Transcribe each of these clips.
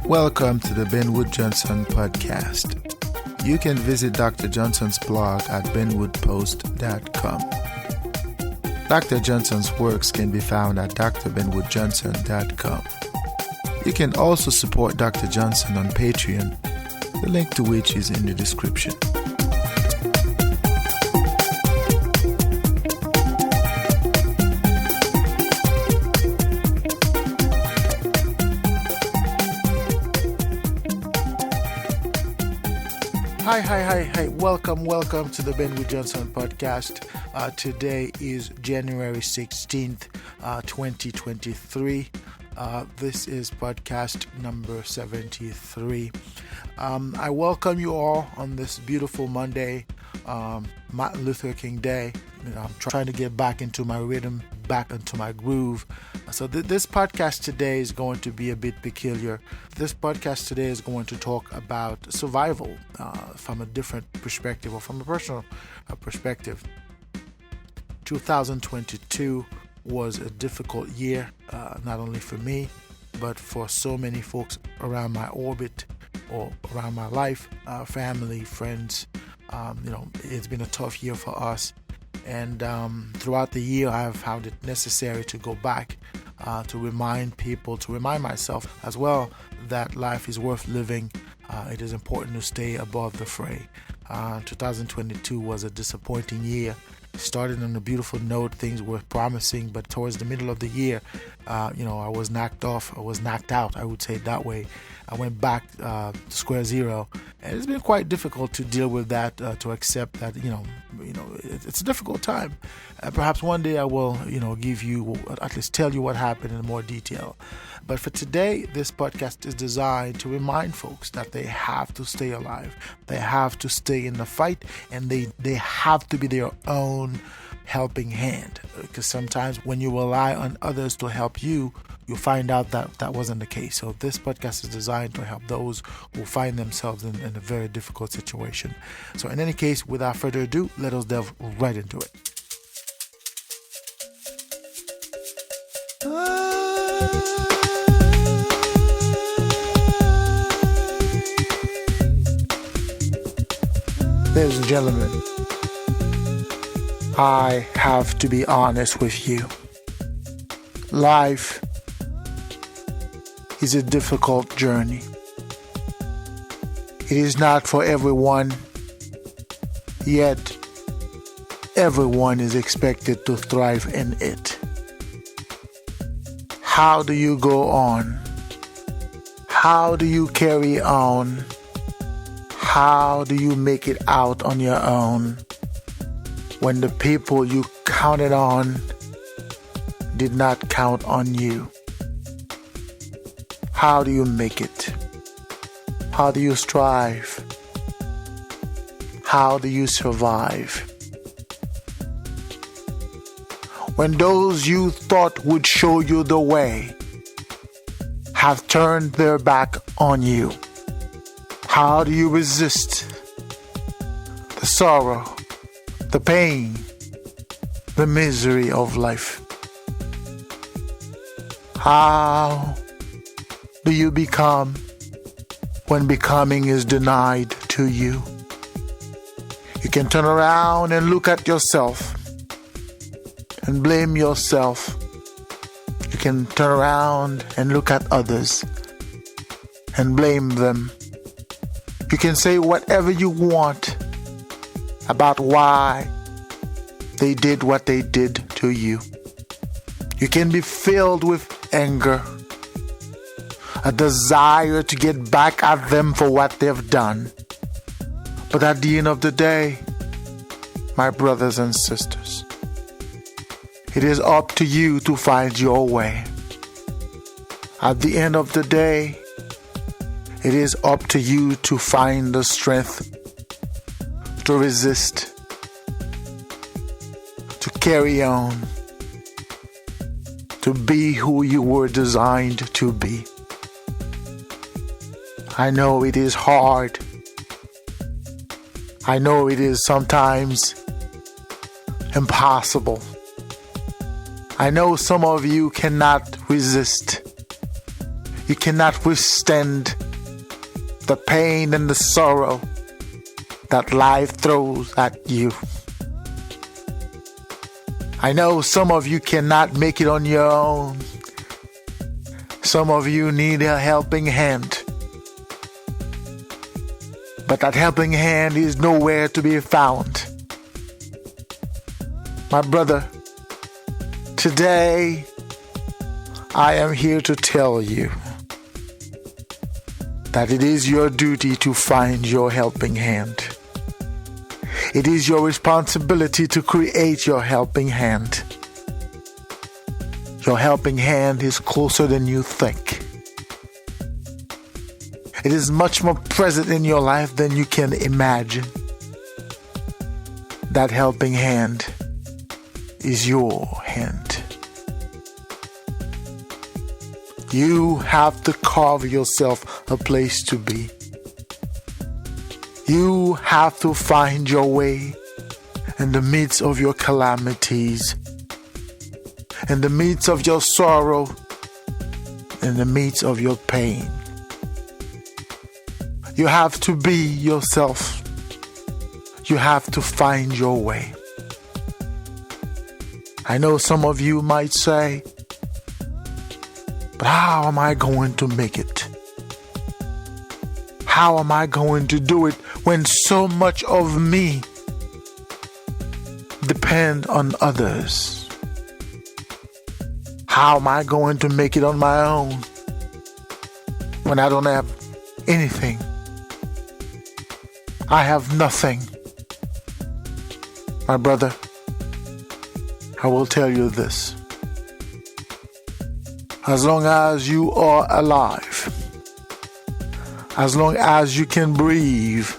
Welcome to the Ben Wood Johnson podcast. You can visit Dr. Johnson's blog at benwoodpost.com. Dr. Johnson's works can be found at drbenwoodjohnson.com. You can also support Dr. Johnson on Patreon, the link to which is in the description. Hi. Welcome to the Ben Wood Johnson podcast. Today is January 16th, 2023. This is podcast number 73. I welcome you all on this beautiful Monday, Martin Luther King Day. I'm trying to get back into my rhythm, back into my groove. So this podcast today is going to be a bit peculiar. This podcast today is going to talk about survival from a different perspective, or from a personal perspective. 2022 was a difficult year, not only for me, but for so many folks around my orbit or around my life, family, friends. It's been a tough year for us. And throughout the year, I have found it necessary to go back to remind people, to remind myself as well, that life is worth living. It is important to stay above the fray. 2022 was a disappointing year. Started on a beautiful note, things were promising, but towards the middle of the year, I was knocked out, I would say it that way. I went back to square zero, and it's been quite difficult to deal with that, to accept that, it's a difficult time. Perhaps one day I will, give you, at least tell you what happened in more detail. But for today, this podcast is designed to remind folks that they have to stay alive. They have to stay in the fight, and they have to be their own helping hand. Because sometimes when you rely on others to help you, you find out that wasn't the case. So this podcast is designed to help those who find themselves in a very difficult situation. So in any case, without further ado, let us delve right into it. Ladies and gentlemen, I have to be honest with you. Life is a difficult journey. It is not for everyone, yet everyone is expected to thrive in it. How do you go on? How do you carry on? How do you make it out on your own when the people you counted on did not count on you? How do you make it? How do you strive? How do you survive? When those you thought would show you the way have turned their back on you, how do you resist the sorrow, the pain, the misery of life? How do you become when becoming is denied to you? You can turn around and look at yourself and blame yourself. You can turn around and look at others and blame them. You can say whatever you want about why they did what they did to you. You can be filled with anger, a desire to get back at them for what they've done. But at the end of the day, my brothers and sisters, it is up to you to find your way. At the end of the day, it is up to you to find the strength to resist, to carry on, to be who you were designed to be. I know it is hard. I know it is sometimes impossible. I know some of you cannot resist. You cannot withstand the pain and the sorrow that life throws at you. I know some of you cannot make it on your own. Some of you need a helping hand. But that helping hand is nowhere to be found. My brother, today I am here to tell you that it is your duty to find your helping hand. It is your responsibility to create your helping hand. Your helping hand is closer than you think. It is much more present in your life than you can imagine. That helping hand is your hand. You have to carve yourself a place to be. You have to find your way in the midst of your calamities, in the midst of your sorrow, in the midst of your pain. You have to be yourself. You have to find your way. I know some of you might say, but how am I going to make it? How am I going to do it when so much of me depend on others? How am I going to make it on my own when I don't have anything? I have nothing. My brother, I will tell you this. As long as you are alive, as long as you can breathe,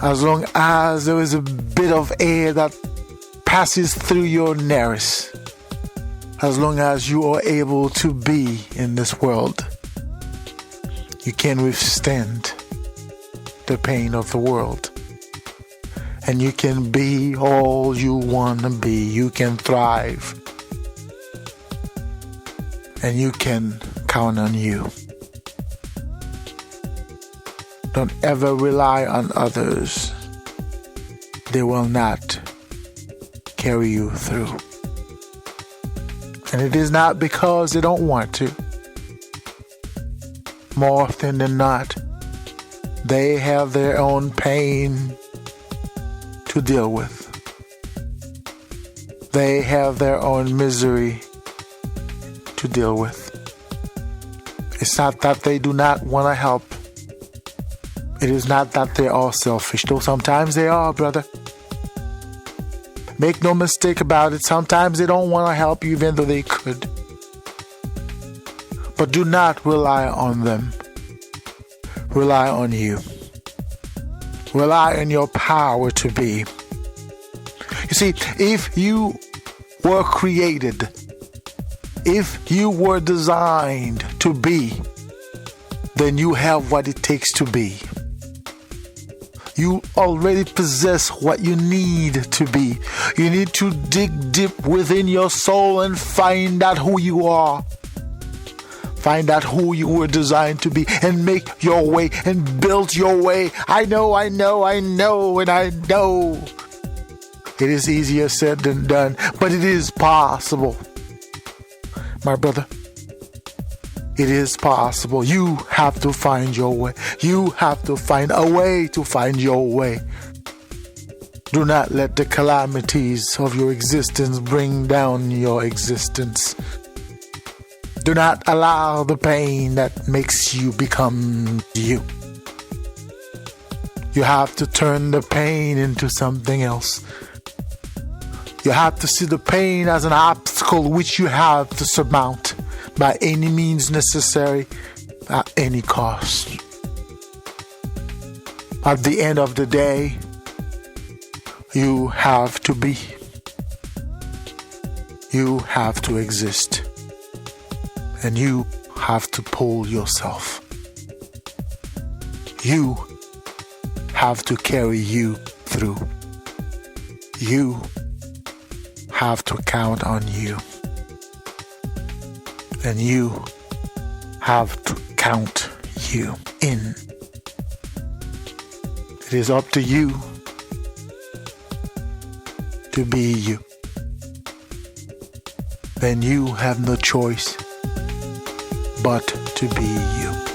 as long as there is a bit of air that passes through your nares, as long as you are able to be in this world, you can withstand the pain of the world. And you can be all you want to be. You can thrive. And you can count on you. Don't ever rely on others. They will not carry you through. And it is not because they don't want to. More often than not, they have their own pain to deal with. They have their own misery to deal with. It's not that they do not want to help. It is not that they are selfish, though sometimes they are, brother. Make no mistake about it. Sometimes they don't want to help you even though they could. But do not rely on them. Rely on you. Rely on your power to be. You see, if you were created, if you were designed to be, then you have what it takes to be. You already possess what you need to be. You need to dig deep within your soul and find out who you are. Find out who you were designed to be and make your way and build your way. I know. It is easier said than done, but it is possible. My brother, it is possible. You have to find your way. You have to find a way to find your way. Do not let the calamities of your existence bring down your existence. Do not allow the pain that makes you become you. You have to turn the pain into something else. You have to see the pain as an obstacle which you have to surmount by any means necessary, at any cost. At the end of the day, you have to be. You have to exist. And you have to pull yourself. You have to carry you through. You have to count on you. And you have to count you in. It is up to you to be you. Then you have no choice but to be you.